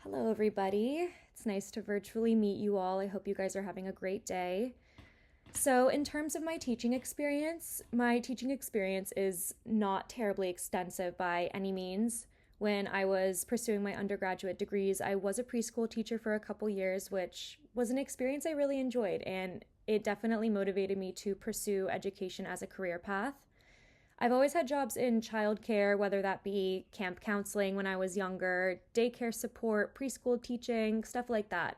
Hello, everybody. It's nice to virtually meet you all. I hope you guys are having a great day. So, in terms of my teaching experience is not terribly extensive by any means. When I was pursuing my undergraduate degrees, I was a preschool teacher for a couple years, which was an experience I really enjoyed, and it definitely motivated me to pursue education as a career path. I've always had jobs in childcare, whether that be camp counseling when I was younger, daycare support, preschool teaching, stuff like that.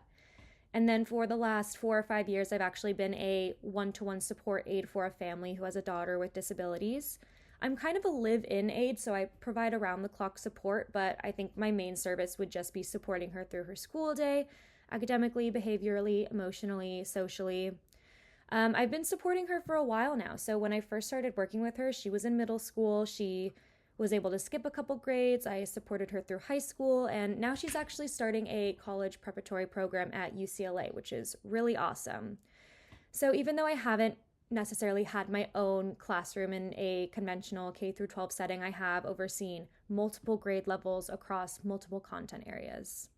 And then for the last 4 or 5 years, I've actually been a one to one support aide for a family who has a daughter with disabilities. I'm kind of a live in aide, so I provide around the clock support, but I think my main service would just be supporting her through her school day, academically, behaviorally, emotionally, socially. I've been supporting her for a while now. So when I first started working with her, she was in middle school. She was able to skip a couple grades. I supported her through high school, and now she's actually starting a college preparatory program at UCLA, which is really awesome. So even though I haven't necessarily had my own classroom in a conventional K through 12 setting, I have overseen multiple grade levels across multiple content areas.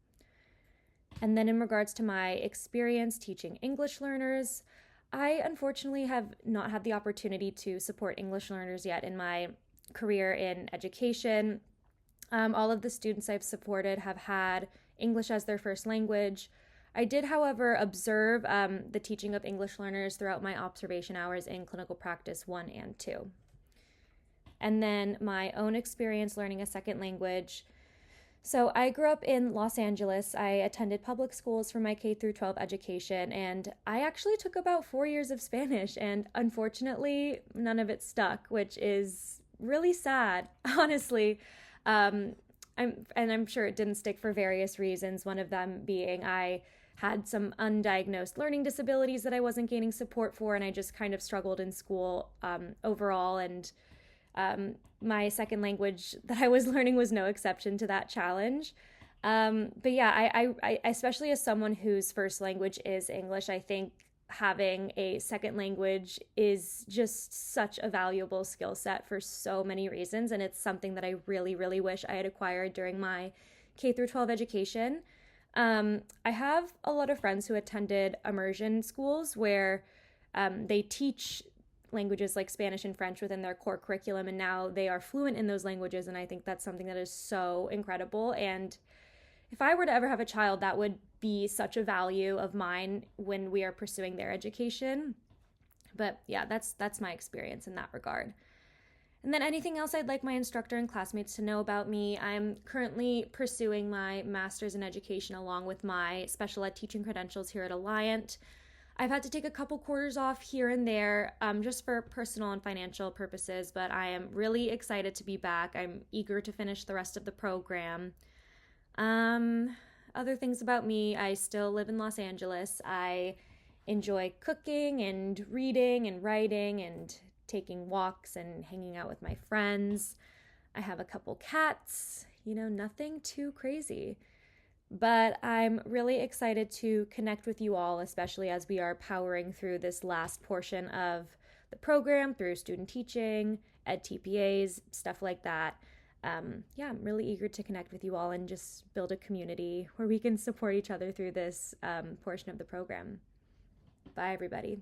And then in regards to my experience teaching English learners, I unfortunately have not had the opportunity to support English learners yet in my career in education. All of the students I've supported have had English as their first language. I did, however, observe the teaching of English learners throughout my observation hours in clinical practice 1 and 2. And then my own experience learning a second language. So I grew up in Los Angeles. I attended public schools for my K through 12 education, and I actually took about 4 years of Spanish, and unfortunately, none of it stuck, which is really sad, honestly. Um, I'm sure it didn't stick for various reasons. One of them being I had some undiagnosed learning disabilities that I wasn't gaining support for, and I just kind of struggled in school overall. And my second language that I was learning was no exception to that challenge. But yeah, I, especially as someone whose first language is English, I think having a second language is just such a valuable skill set for so many reasons. And it's something that I really, really wish I had acquired during my K through 12 education. I have a lot of friends who attended immersion schools where they teach languages like Spanish and French within their core curriculum, and now they are fluent in those languages. And I think that's something that is so incredible. And if I were to ever have a child, that would be such a value of mine when we are pursuing their education. But yeah, that's my experience in that regard. And then anything else I'd like my instructor and classmates to know about me, I'm currently pursuing my master's in education along with my special ed teaching credentials here at Alliant. I've had to take a couple quarters off here and there just for personal and financial purposes, but I am really excited to be back. I'm eager to finish the rest of the program. Other things about me, I still live in Los Angeles. I enjoy cooking and reading and writing and taking walks and hanging out with my friends. I have a couple cats, nothing too crazy. But I'm really excited to connect with you all, especially as we are powering through this last portion of the program through student teaching, ed TPAs, stuff like that. Yeah, I'm really eager to connect with you all and just build a community where we can support each other through this portion of the program. Bye, everybody.